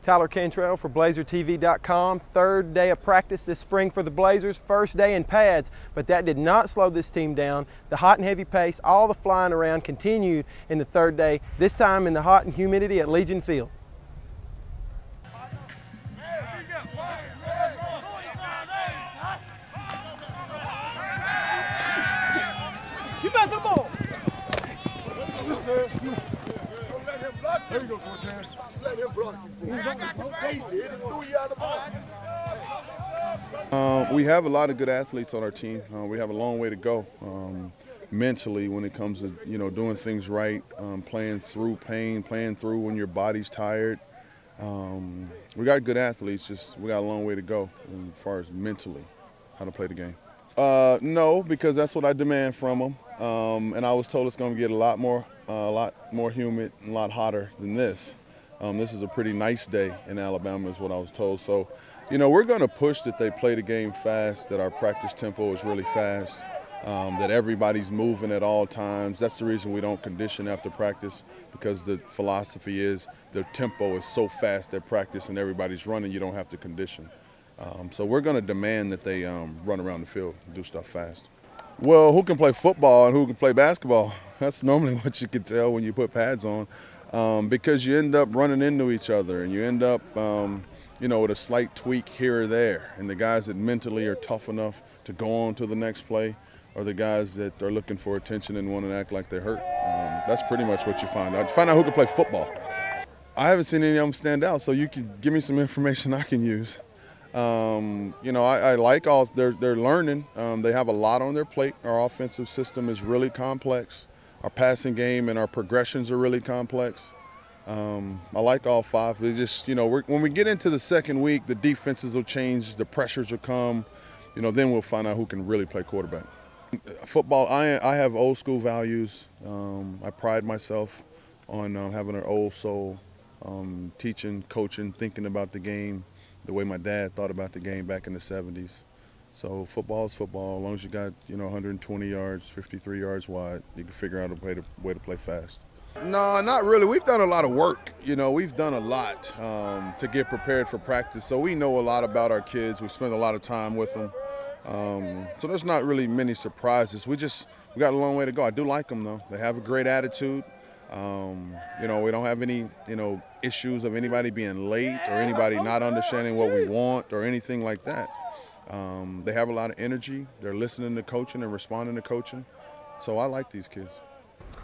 Tyler Cantrell for BlazerTV.com. Third day of practice this spring for the Blazers. First day in pads, but that did not slow this team down. The hot and heavy pace, all the flying around continued in the third day, this time in the hot and humidity at Legion Field. You got the ball. There you go, Cortez. Let him block you. We have a lot of good athletes on our team. We have a long way to go mentally when it comes to doing things right, playing through pain, playing through when your body's tired. We got good athletes. Just we got a long way to go as far as mentally how to play the game. No, because that's what I demand from them, and I was told it's going to get a lot more humid and a lot hotter than this. This is a pretty nice day in Alabama is what I was told. So, we're going to push that they play the game fast, that our practice tempo is really fast, that everybody's moving at all times. That's the reason we don't condition after practice, because the philosophy is the tempo is so fast at practice and everybody's running, you don't have to condition. So we're going to demand that they run around the field and do stuff fast. Well, who can play football and who can play basketball? That's normally what you can tell when you put pads on, because you end up running into each other and you end up, with a slight tweak here or there. And the guys that mentally are tough enough to go on to the next play are the guys that are looking for attention and want to act like they're hurt. That's pretty much what you find out. You find out who can play football. I haven't seen any of them stand out, so you can give me some information I can use. I like all they're learning. They have a lot on their plate. Our offensive system is really complex. Our passing game and our progressions are really complex. I like all five. They just, when we get into the second week, the defenses will change, the pressures will come. Then we'll find out who can really play quarterback. Football, I have old school values. I pride myself on having an old soul, teaching, coaching, thinking about the game the way my dad thought about the game back in the 70s. So football is football. As long as you got 120 yards, 53 yards wide, you can figure out a way to play fast. No, not really. We've done a lot of work. We've done a lot to get prepared for practice. So we know a lot about our kids. We spend a lot of time with them. So there's not really many surprises. We got a long way to go. I do like them though. They have a great attitude. We don't have any, issues of anybody being late or anybody not understanding what we want or anything like that. They have a lot of energy. They're listening to coaching and responding to coaching. So I like these kids.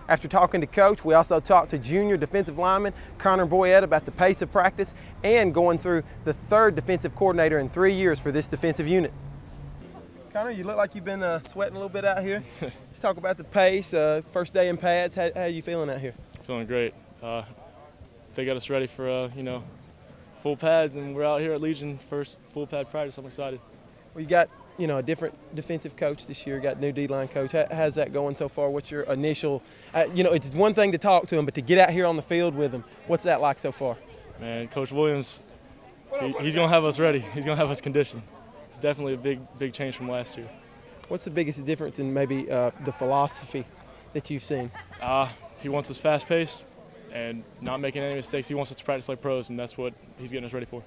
After talking to Coach, we also talked to junior defensive lineman Connor Boyett about the pace of practice and going through the third defensive coordinator in 3 years for this defensive unit. Connor, you look like you've been sweating a little bit out here. Let's talk about the pace. First day in pads. How are you feeling out here? Feeling great. They got us ready for full pads, and we're out here at Legion first full pad practice. I'm excited. Well, you got a different defensive coach this year. Got new D-line coach. How's that going so far? What's your initial? It's one thing to talk to him, but to get out here on the field with him, what's that like so far? Man, Coach Williams, he's gonna have us ready. He's gonna have us conditioned. It's definitely a big change from last year. What's the biggest difference in maybe the philosophy that you've seen? He wants us fast-paced and not making any mistakes. He wants us to practice like pros, and that's what he's getting us ready for.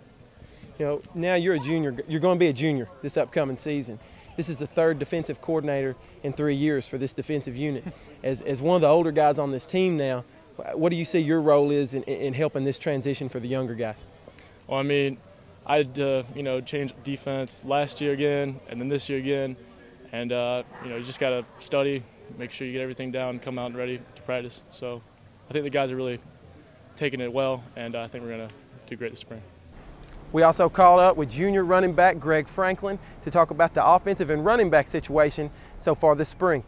Now you're a junior. You're going to be a junior this upcoming season. This is the third defensive coordinator in 3 years for this defensive unit. As one of the older guys on this team now, what do you see your role is in helping this transition for the younger guys? Well, I mean, I had to, change defense last year again, and then this year again, and you just got to study, make sure you get everything down, come out and ready to practice. So I think the guys are really taking it well, and I think we're going to do great this spring. We also called up with junior running back Greg Franklin to talk about the offensive and running back situation so far this spring.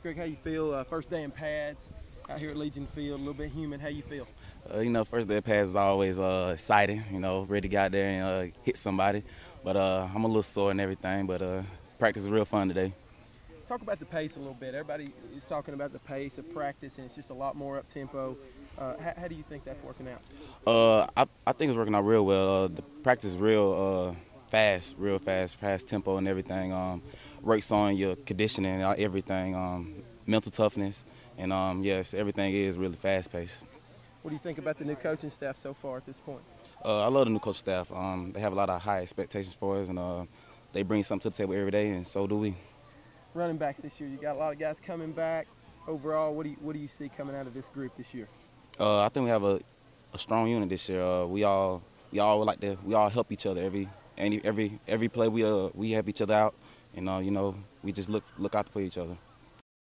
Greg, how you feel? First day in pads out here at Legion Field, a little bit humid. How you feel? First day of pads is always exciting, ready to get out there and hit somebody. But I'm a little sore and everything, but practice is real fun today. Talk about the pace a little bit. Everybody is talking about the pace of practice, and it's just a lot more up-tempo. How do you think that's working out? I think it's working out real well. The practice is real fast tempo and everything. Works on your conditioning, everything, mental toughness, and yes, everything is really fast-paced. What do you think about the new coaching staff so far at this point? I love the new coach staff. They have a lot of high expectations for us, and they bring something to the table every day, and so do we. Running backs this year, you got a lot of guys coming back. Overall, what do you see coming out of this group this year? I think we have a strong unit this year. We all help each other every play. We help each other out, and we just look out for each other.